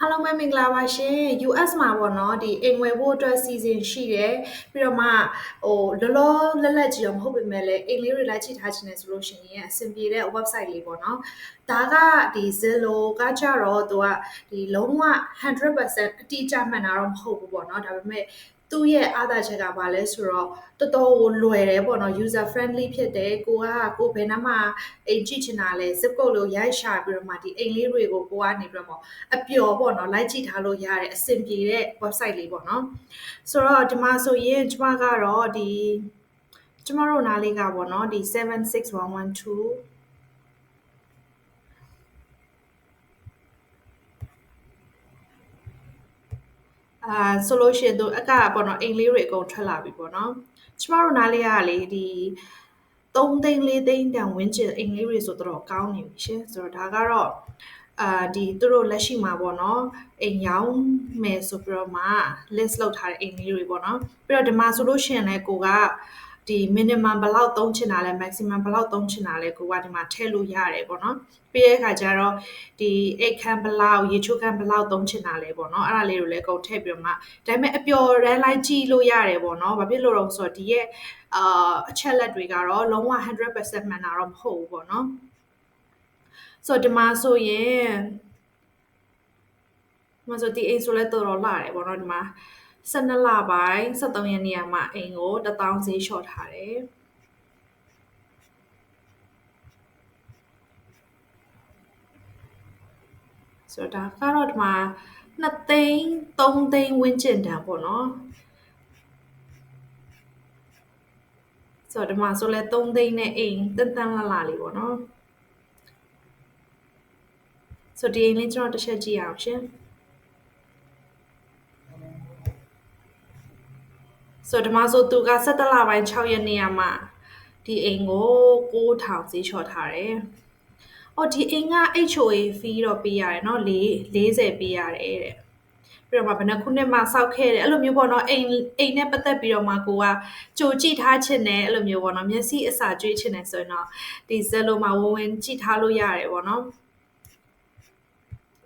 အားလုံးပဲမင်္ဂလာပါရှင် US မှာပေါ့နော်ဒီအိမ်ဝယ်ဖို့အတွက်စီစဉ်ရှိတယ်ပြီးတော့မှလောလောလက်လက်ကြီးတော့မဟုတ်ပေမဲ့လည်းအိမ်လေးတွေလိုက်ကြည့်ထားခြင်းနဲ့ဆိုလို့ရှိရင်အဆင်ပြေတဲ့ website လေးပေါ့နော်ဒါကဒီ Zillow ကကြတော့သူကဒီလုံးဝ100%အတိအကျမှန်တာတော့မဟုတ်ဘူးပေါ့နော်ဒါပေမဲ့သူ့ရဲ့အားသာချက်ကဘာလဲဆိုတော့တော်တော်ကိုလွယ်တယ်ပေါ့နော် user friendly ဖြစ်တယ်ကိုဘယ်နှမှာအိမ်ကြည့်ချင်တာလဲ zip code လို့ရိုက်ရှာပြီးတော့မှဒီအိမ်လေးတွေကိုကိုကနေပြီးတော့အပျော်ပေါ့နော်လိုက်ကြည့်ထားလို့ရတဲ့အဆင်ပြေတဲ့ website လေးပေါ့နော်ဆိုတော့ဒီမှာဆိုရင်ကျမကတော့ကျမတို့နားလေးကပေါ့နော်ဒီ76112ဆိုလို့ရှိရင်သူအကပေါ့နော်အိမ်လေးတွေအကုန်ထွက်လာပြီပေါ့နော်ကျမတို့နားလေးကလေဒီ3သိန်း4သိန်းတန်ဝန်းကျင်အိမ်လေးတွေဆိုတော့ကောင်းနေပြီရှင်ဆိုတော့ဒါကတော့ဒီသူတို့လက်ရှိမှာပေါ့နော်အိမ်ရောင်းမယ်ဆိုပြီးတော့မှ list လုပ်ထားတဲ့အိမ်လေးတွေပေါ့နော်ပြီးတော့ဒီမှာဆိုလို့ရှိရင်လည်းကိုကဒီ minimum ဘယ်လောက်သုံးချင်တာလဲ maximum ဘယ်လောက်သုံးချင်တာလဲကိုကဒီမှာထည့်လို့ရတယ်ပေါ့နော်ပြီးတဲ့အခါကျတော့ဒီအိတ်ခမ်းဘယ်လောက်ရေချိုးခမ်းဘယ်လောက်သုံးချင်တာလဲပေါ့နော်အဲ့ဒါလေးတွေလည်းအကုန်ထည့်ပြီးတော့မှဒါပေမဲ့အပျော်ရန်လိုက်ကြည့်လို့ရတယ်ပေါ့နော်ဘာဖြစ်လို့လဲဆိုတော့ဒီရဲ့အချက်လက်တွေကတော့လုံးဝ100%မှန်တာတော့မဟုတ်ဘူးပေါ့နော်ဆိုတော့ဒီမှာဆိုရင်ဒီအိမ်ဆိုလဲတော်တော်လာတယ်ပေါ့နော်ဒီမှာ12လပိုင်း73ရက်နေ့မှာအိမ်ကို1000ဈေးလျှော့ထားတယ်ဆိုတော့ဒါကတော့ဒီမှာ2သိန်း3သိန်းဝန်းကျင်တန်ပေါ့နော်ဆိုတော့ဒီမှာဆိုလဲ3သိန်းနဲ့အိမ်တန်လာလေးပေါ့နော်ဆိုတော့ဒီအိမ်လေးကျွန်တော်တစ်ချက်ကြည့်အောင်ရှင်ဆိုတော့ဒီမှာဆိုသူက17လပိုင်း6ရက်နေ့မှာဒီအိမ်ကို9000ဈေးလျှော့ထားတယ်။အော်ဒီအိမ်က HOA fee တော့ပေးရတယ်เนาะ40ပေးရတယ်တဲ့။ပြီးတော့မှဘယ်နှခုနှစ်မှစောက်ခဲ့တယ်အဲ့လိုမျိုးပေါ့เนาะအိမ်နဲ့ပတ်သက်ပြီးတော့မှကိုကကြိုကြည့်ထားခြင်းနဲ့အဲ့လိုမျိုးပေါ့เนาะမျက်စိအစာကျွေးခြင်းနဲ့ဆိုရင်တော့ဒီ Zillow မှာဝင်ကြည့်ထားလို့ရတယ်ပေါ့เนาะ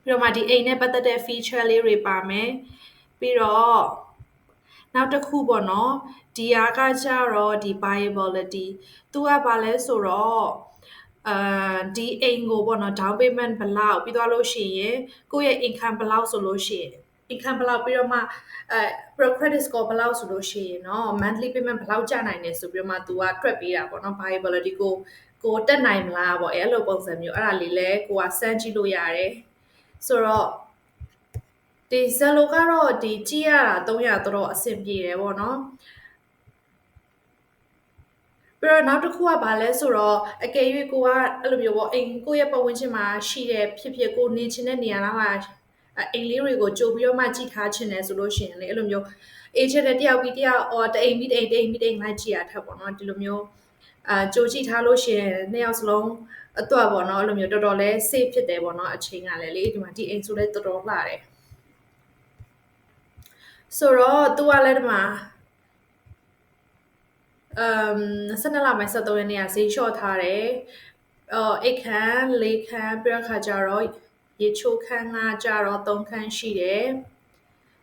ပြီးတော့မှဒီအိမ်နဲ့ပတ်သက်တဲ့ feature လေးတွေပါမယ်ပြီးတော့နောက်တစ်ခုပေါ့နော်ဒီအားကကြတော့ဒီ buyability သူကဘာလဲဆိုတော့ဒီအိမ်ကိုပေါ့နော် down payment ဘယ်လောက်ပြီးသွားလို့ရှိရင်ကိုယ့်ရဲ့ income ဘယ်လောက်ဆိုလို့ရှိရင် income ဘယ်လောက်ပြီးတော့မှcredit score ဘယ်လောက်ဆိုလို့ရှိရင်เนาะ monthly payment ဘယ်လောက်ကျနိုင်တယ်ဆိုပြီးတော့မှ तू ကတွက်ပေးတာပေါ့နော် buyability ကိုတက်နိုင်မလားပေါ့အဲ့လိုပုံစံမျိုးအဲ့ဒါလေးလဲကိုကစမ်းကြည့်လို့ရတယ်ဆိုတော့ဒီ Zillow ကတော့ဒီကြည့်ရတာ300တော့အဆင်ပြေတယ်ပေါ့နော်ပြီးတော့နောက်တစ်ခုကဘာလဲဆိုတော့အကယ်၍ကိုကအဲ့လိုမျိုးပေါ့အိမ်ကိုရဲ့ပတ်ဝန်းကျင်မှာရှိတဲ့ဖြစ်ကိုနေချင်တဲ့နေရာလားမှာအိမ်လေးတွေကိုကြိုပြီးတော့မှကြည့်ထားချင်တယ်ဆိုလို့ရှိရင်လေအဲ့လိုမျိုး agent တယောက်ပြီးတယောက်တအိမ်ပြီးတအိမ်လိုက်ကြည့်ရထက်ပေါ့နော်ဒီလိုမျိုးကြိုကြည့်ထားလို့ရှိရင်နှစ်ယောက်စလုံးအတွက်ပေါ့နော်အဲ့လိုမျိုးတော်တော်လေး safe ဖြစ်တယ်ပေါ့နော်အချိန်ကလည်းလေဒီမှာဒီအိမ်ဆိုလဲတော်တော်လှတယ်ဆိုတော့သူကလည်းဒီမှာ12လပိုင်း73ရက်နေ့ကဈေးလျှော့ထားတယ်အိတ်ခမ်း၄ခမ်းပြီးတော့ခါကြတော့ရေချိုးခမ်းကကြတော့3ခမ်းရှိတယ်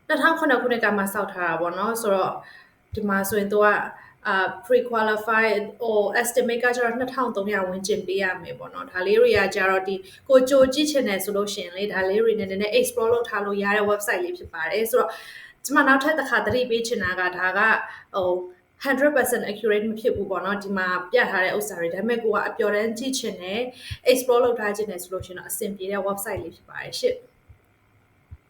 2009ခုနှစ်ကမှစောက်ထားတာပေါ့နော်ဆိုတော့ဒီမှာဆိုရင်သူကpre qualified estimate ကကျတော့2300ဝန်းကျင်ပေးရမယ်ပေါ့နော်ဒါလေးတွေကကျတော့ဒီကိုကြိုကြည့်ချင်တယ်ဆိုလို့ရှိရင်လေဒါလေးတွေနဲ့နည်းနည်း explore လုပ်ထားလို့ရတဲ့ website လေးဖြစ်ပါတယ်ဆိုတော့ဒီမှာနောက်ထပ်တစ်ခါသတိပေးချင်တာကဒါက100% accurate မဖြစ်ဘူးပေါ့နော်ဒီမှာပြထားတဲ့ဥစ္စာတွေဒါပေမဲ့ကိုကအပျော်တမ်းကြည့်ချင်တယ် explore လုပ်ထားခြင်းတယ်ဆိုလို့ရှိရင်တော့အဆင်ပြေတဲ့ website လေးဖြစ်ပါတယ်ရှင့်